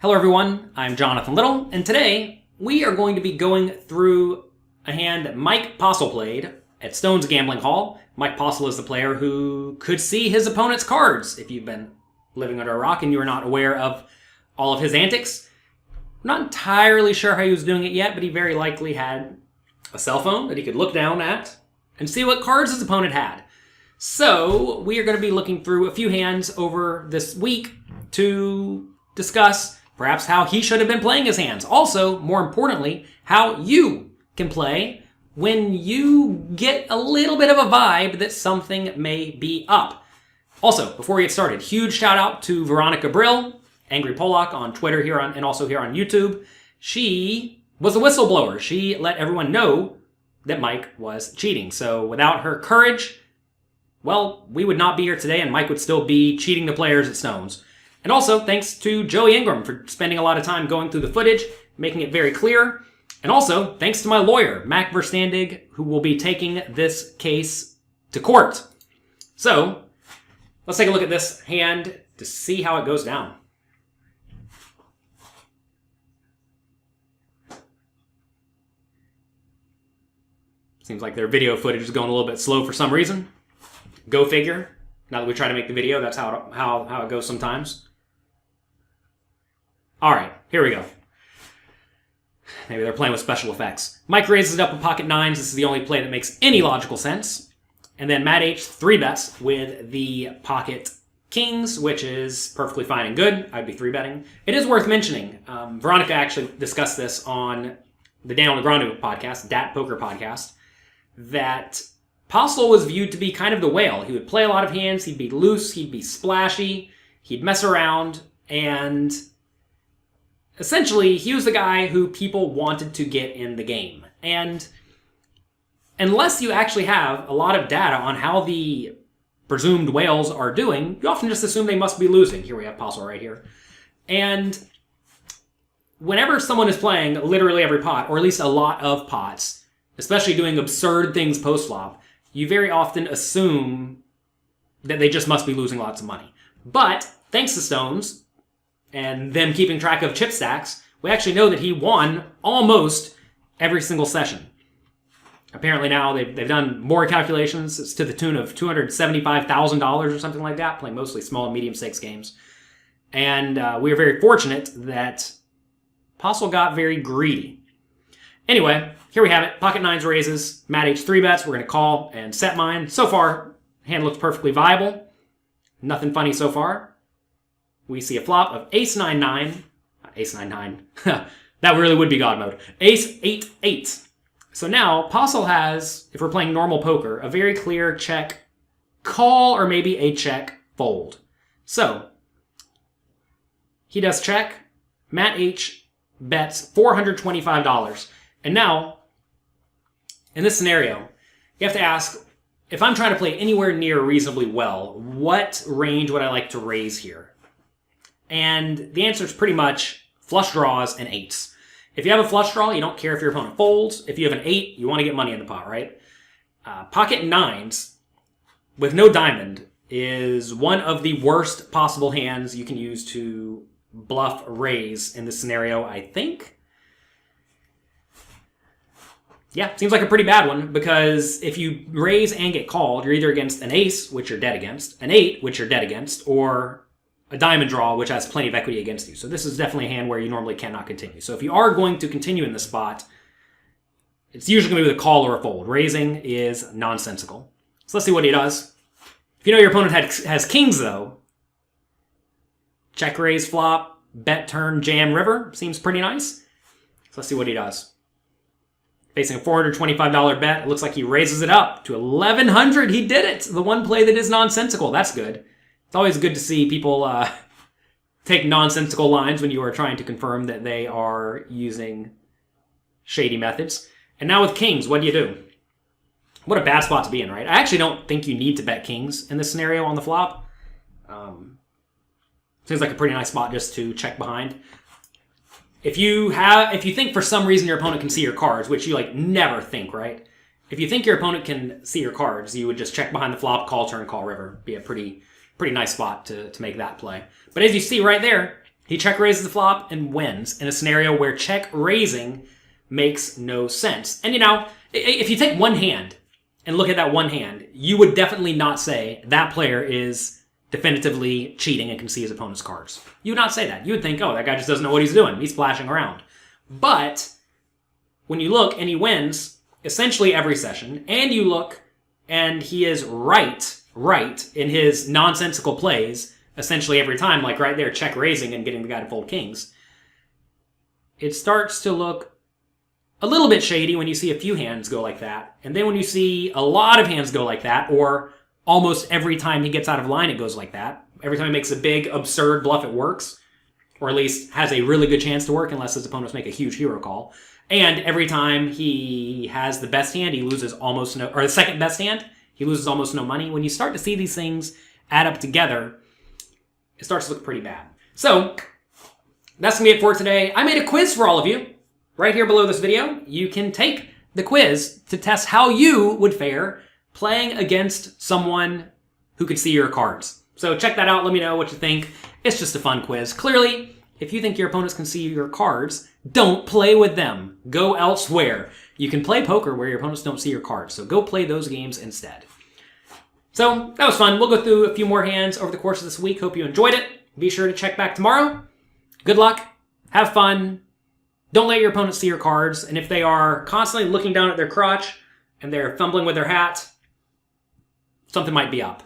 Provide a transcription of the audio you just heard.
Hello everyone, I'm Jonathan Little, and today we are going to be going through a hand that Mike Postle played at Stone's Gambling Hall. Mike Postle is the player who could see his opponent's cards if you've been living under a rock and you are not aware of all of his antics. I'm not entirely sure how he was doing it yet, but he very likely had a cell phone that he could look down at and see what cards his opponent had. So we are going to be looking through a few hands over this week to discuss perhaps how he should have been playing his hands. Also, more importantly, how you can play when you get a little bit of a vibe that something may be up. Also, before we get started, huge shout out to Veronica Brill, Angry Pollock on Twitter here and also here on YouTube. She was a whistleblower. She let everyone know that Mike was cheating. So without her courage, well, we would not be here today and Mike would still be cheating the players at Stones. And also, thanks to Joey Ingram for spending a lot of time going through the footage, making it very clear. And also, thanks to my lawyer, Mac Verstandig, who will be taking this case to court. So, let's take a look at this hand to see how it goes down. Seems like their video footage is going a little bit slow for some reason. Go figure. Now that we try to make the video, that's how it goes sometimes. All right, here we go. Maybe they're playing with special effects. Mike raises it up with pocket nines. This is the only play that makes any logical sense. And then Matt H 3-bets with the pocket kings, which is perfectly fine and good. I'd be 3-betting. It is worth mentioning. Veronica actually discussed this on the Daniel Negreanu podcast, Dat Poker podcast, that Postle was viewed to be kind of the whale. He would play a lot of hands, he'd be loose, he'd be splashy, he'd mess around, and essentially he was the guy who people wanted to get in the game. And unless you actually have a lot of data on how the presumed whales are doing, you often just assume they must be losing. Here we have Postle right here. And whenever someone is playing literally every pot, or at least a lot of pots, especially doing absurd things post-flop, you very often assume that they just must be losing lots of money. But thanks to Stones and them keeping track of chip stacks, we actually know that he won almost every single session. Apparently now they've done more calculations. It's to the tune of $275,000 or something like that, playing mostly small and medium stakes games. And we are very fortunate that Postle got very greedy. Anyway, here we have it. Pocket nines raises, Matt H 3-bets. We're going to call and set mine. So far, hand looks perfectly viable. Nothing funny so far. We see a flop of ace 9-9. Ace 9-9. That really would be God mode. Ace 8-8. So now, Postle has, if we're playing normal poker, a very clear check call or maybe a check fold. So, he does check. Matt H bets $425. And now, in this scenario, you have to ask, if I'm trying to play anywhere near reasonably well, what range would I like to raise here? And the answer is pretty much flush draws and eights. If you have a flush draw, you don't care if your opponent folds. If you have an 8, you want to get money in the pot, right? Pocket nines with no diamond is one of the worst possible hands you can use to bluff raise in this scenario, I think. Yeah, seems like a pretty bad one, because if you raise and get called, you're either against an ace, which you're dead against, an 8, which you're dead against, or a diamond draw, which has plenty of equity against you. So this is definitely a hand where you normally cannot continue. So if you are going to continue in this spot, it's usually going to be with a call or a fold. Raising is nonsensical. So let's see what he does. If you know your opponent has kings, though, check raise flop, bet turn, jam river, seems pretty nice. So let's see what he does. Facing a $425 bet, it looks like he raises it up to $1,100. He did it! The one play that is nonsensical. That's good. It's always good to see people take nonsensical lines when you are trying to confirm that they are using shady methods. And now with kings, what do? What a bad spot to be in, right? I actually don't think you need to bet kings in this scenario on the flop. Seems like a pretty nice spot just to check behind. If you think for some reason your opponent can see your cards, which you never think, right? If you think your opponent can see your cards, you would just check behind the flop, call turn, call river. Be a pretty nice spot to make that play. But as you see right there, He check raises the flop and wins in a scenario where check raising makes no sense. And if you take one hand and look at that one hand, you would definitely not say that player is definitively cheating and can see his opponent's cards. You would not say that. You would think, oh, that guy just doesn't know what he's doing. He's splashing around. But when you look and he wins essentially every session, and you look and he is right in his nonsensical plays essentially every time, like right there, check raising and getting the guy to fold kings, it starts to look a little bit shady when you see a few hands go like that. And then when you see a lot of hands go like that, or almost every time he gets out of line it goes like that, every time he makes a big, absurd bluff it works, or at least has a really good chance to work unless his opponents make a huge hero call. And every time he has the best hand, he loses almost no, or the second best hand, he loses almost no money. When you start to see these things add up together, it starts to look pretty bad. So, that's going to be it for today. I made a quiz for all of you. Right here below this video, you can take the quiz to test how you would fare playing against someone who could see your cards. So check that out. Let me know what you think. It's just a fun quiz. Clearly, if you think your opponents can see your cards, don't play with them. Go elsewhere. You can play poker where your opponents don't see your cards, so go play those games instead. So, that was fun. We'll go through a few more hands over the course of this week. Hope you enjoyed it. Be sure to check back tomorrow. Good luck. Have fun. Don't let your opponents see your cards. And if they are constantly looking down at their crotch and they're fumbling with their hat, something might be up.